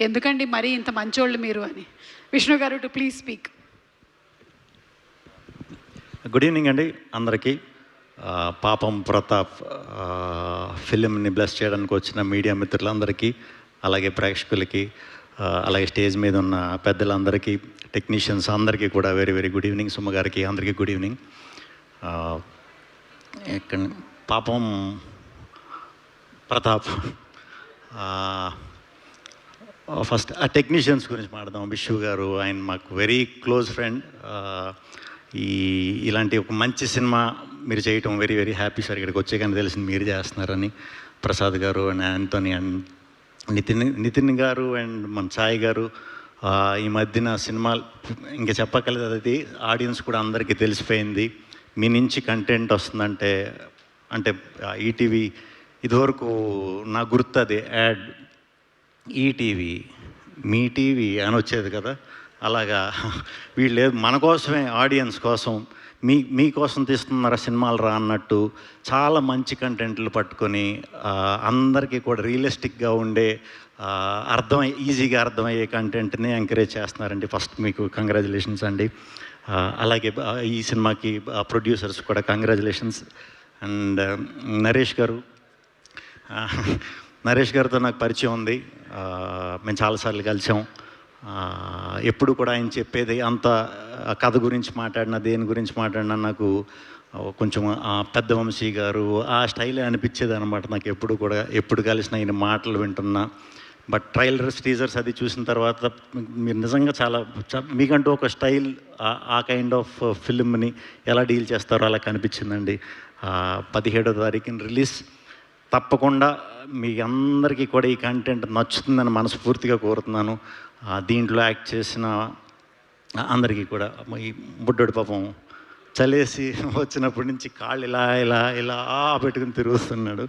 ఎందుకండి మరీ ఇంత మంచోళ్ళు మీరు అని. విష్ణు గారు to please speak. Good evening అండి అందరికీ. పాపం ప్రతాప్ ఫిలింని బ్లెస్ చేయడానికి వచ్చిన మీడియా మిత్రులందరికీ, అలాగే ప్రేక్షకులకి, అలాగే స్టేజ్ మీద ఉన్న పెద్దలందరికీ, టెక్నీషియన్స్ అందరికీ కూడా very very good evening. Suma గారికి అందరికీ గుడ్ ఈవినింగ్. ఇక్కడ పాపం ప్రతాప్ ఫస్ట్ ఆ టెక్నీషియన్స్ గురించి మాట్లాడదాం. విష్ణు గారు ఆయన మాకు వెరీ క్లోజ్ ఫ్రెండ్. ఇలాంటి ఒక మంచి సినిమా మీరు చేయటం వెరీ వెరీ హ్యాపీ సార్. ఇక్కడికి వచ్చే కానీ తెలిసింది మీరు చేస్తున్నారని. ప్రసాద్ గారు అండ్ యాంటోనీ అండ్ నితిన్ గారు అండ్ మన సాయి గారు ఈ మధ్యన సినిమాలు ఇంకా చెప్పక్కర్లేదు, అది ఆడియన్స్ కూడా అందరికీ తెలిసిపోయింది. మీ నుంచి కంటెంట్ వస్తుందంటే అంటే ఈటీవీ ఇదివరకు నా గుర్తు అది యాడ్ ఈటీవీ మీ టీవీ అని వచ్చేది కదా, అలాగా వీళ్ళు మన కోసమే ఆడియన్స్ కోసం మీకోసం తీస్తున్నారా సినిమాలు రా అన్నట్టు చాలా మంచి కంటెంట్లు పట్టుకొని అందరికీ కూడా రియలిస్టిక్గా ఉండే ఈజీగా అర్థమయ్యే కంటెంట్ని ఎంకరేజ్ చేస్తున్నారండి. ఫస్ట్ మీకు కంగ్రాచులేషన్స్ అండి. అలాగే ఈ సినిమాకి ప్రొడ్యూసర్స్ కూడా కంగ్రాచులేషన్స్. అండ్ నరేష్ గారితో నాకు పరిచయం ఉంది. మేము చాలాసార్లు కలిసాం. ఎప్పుడు కూడా ఆయన చెప్పేది అంత కథ గురించి మాట్లాడినా దేని గురించి మాట్లాడినా నాకు కొంచెం పెద్ద వంశీ గారు ఆ స్టైలే అనిపించేది అనమాట. నాకు ఎప్పుడు కలిసిన ఆయన మాటలు వింటున్నా. బట్ ట్రైలర్స్ టీజర్స్ అది చూసిన తర్వాత మీరు నిజంగా చాలా మీకంటూ ఒక స్టైల్, ఆ కైండ్ ఆఫ్ ఫిల్మ్ని ఎలా డీల్ చేస్తారో అలా కనిపించిందండి. 17వ తారీఖున రిలీజ్. తప్పకుండా మీ అందరికీ కూడా ఈ కంటెంట్ నచ్చుతుందని మనస్ఫూర్తిగా కోరుతున్నాను. దీంట్లో యాక్ట్ చేసిన అందరికీ కూడా, ఈ బుడ్డోడి పాపం చలేసి వచ్చినప్పటి నుంచి కాళ్ళు ఇలా ఇలా ఇలా పెట్టుకుని తిరుగుతున్నాడు.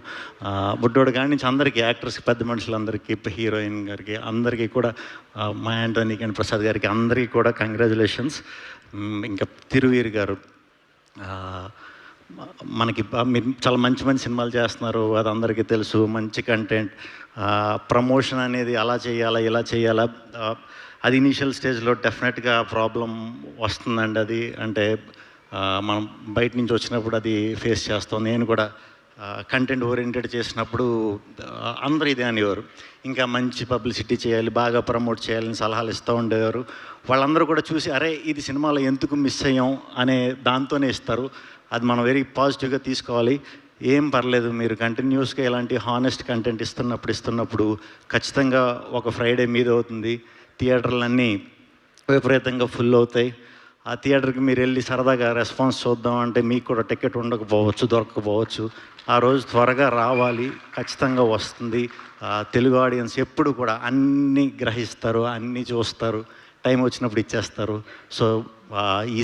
బుడ్డోడు కాడి నుంచి అందరికీ, యాక్టర్స్కి, పెద్ద మనుషులందరికీ, హీరోయిన్ గారికి అందరికీ కూడా, మా యాంటోనీకి అండ్ ప్రసాద్ గారికి అందరికీ కూడా కంగ్రాచులేషన్స్. ఇంకా తిరువీర్ గారు మనకి మీరు చాలా మంచి మంచి సినిమాలు చేస్తున్నారు, అది అందరికీ తెలుసు. మంచి కంటెంట్, ప్రమోషన్ అనేది అలా చేయాలా ఇలా చేయాలా, అది ఇనీషియల్ స్టేజ్లో డెఫినెట్గా ప్రాబ్లం వస్తుందండి. అది అంటే మనం బయట నుంచి వచ్చినప్పుడు అది ఫేస్ చేస్తాం. నేను కూడా కంటెంట్ ఓరియంటెడ్ చేసినప్పుడు అందరూ ఇదే అనేవారు, ఇంకా మంచి పబ్లిసిటీ చేయాలి, బాగా ప్రమోట్ చేయాలని సలహాలు ఇస్తూ ఉండేవారు. వాళ్ళందరూ కూడా చూసి అరే ఇది సినిమాలో ఎందుకు మిస్ అయ్యాం అనే దాంతోనే ఇస్తారు. అది మనం వెరీ పాజిటివ్గా తీసుకోవాలి. ఏం పర్లేదు, మీరు కంటిన్యూస్గా ఇలాంటి హానెస్ట్ కంటెంట్ ఇస్తున్నప్పుడు ఖచ్చితంగా ఒక ఫ్రైడే మీద అవుతుంది, థియేటర్లన్నీ విపరీతంగా ఫుల్ అవుతాయి. ఆ థియేటర్కి మీరు వెళ్ళి సరదాగా రెస్పాన్స్ చూద్దాం అంటే మీకు కూడా టికెట్ ఉండకపోవచ్చు, దొరకకపోవచ్చు. ఆ రోజు త్వరగా రావాలి, ఖచ్చితంగా వస్తుంది. తెలుగు ఆడియన్స్ ఎప్పుడు కూడా అన్నీ గ్రహిస్తారు, అన్నీ చూస్తారు, టైం వచ్చినప్పుడు ఇచ్చేస్తారు. సో ఈ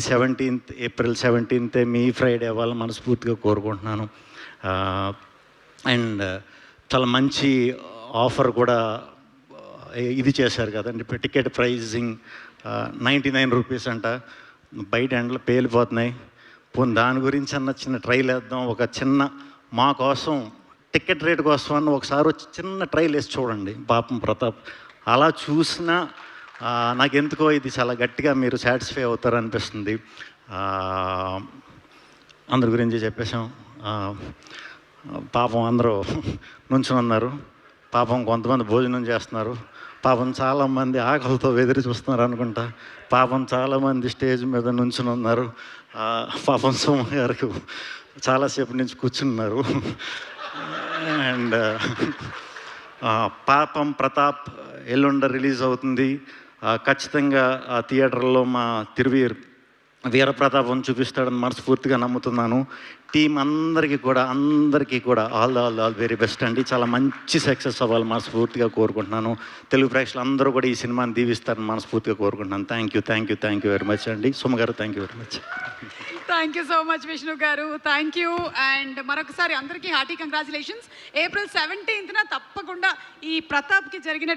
ఏప్రిల్ 17 మీ ఫ్రైడే అవ్వాలని మనస్ఫూర్తిగా కోరుకుంటున్నాను. అండ్ చాలా మంచి ఆఫర్ కూడా ఇది చేశారు కదండి, టికెట్ ప్రైజింగ్ 99 రూపీస్ అంట. బయట ఎండలు పేలిపోతున్నాయి. పోనీ దాని గురించి అన్న చిన్న ట్రైల్ వేద్దాం, ఒక చిన్న మా కోసం టికెట్ రేట్ కోసం అన్న ఒకసారి వచ్చి చిన్న ట్రైల్ వేసి చూడండి పాపం ప్రతాప్. అలా చూసినా నాకెందుకో ఇది చాలా గట్టిగా మీరు సాటిస్ఫై అవుతారనిపిస్తుంది. అందరి గురించి చెప్పేశాం. పాపం అందరూ నుంచుని ఉన్నారు, పాపం కొంతమంది భోజనం చేస్తున్నారు, పాపం చాలామంది ఆకలితో ఎదురు చూస్తున్నారు అనుకుంటా, పాపం చాలామంది స్టేజ్ మీద నుంచుని ఉన్నారు. పాపం సోమ గారికి చాలాసేపు నుంచి కూర్చున్నారు. అండ్ పాపం ప్రతాప్ ఎల్లుండ రిలీజ్ అవుతుంది. ఖచ్చితంగా ఆ థియేటర్లో మా వీరప్రతాపం చూపిస్తాడని మనస్ఫూర్తిగా నమ్ముతున్నాను. టీం అందరికీ కూడా ఆల్ వెరీ బెస్ట్ అండి. చాలా మంచి సక్సెస్ అవ్వాలి మనస్ఫూర్తిగా కోరుకుంటున్నాను. తెలుగు ప్రేక్షకులు అందరూ కూడా ఈ సినిమాని దీవిస్తారని మనస్ఫూర్తిగా కోరుకుంటున్నాను. థ్యాంక్ యూ వెరీ మచ్ అండి. సుమ గారు thank you very much. Thank you so much Vishnu గారు, థ్యాంక్ యూ. అండ్ మరొకసారి అందరికీ హార్టీ కంగ్రాచులేషన్స్. ఏప్రిల్ 17న తప్పకుండా ఈ ప్రతాప్కి జరిగిన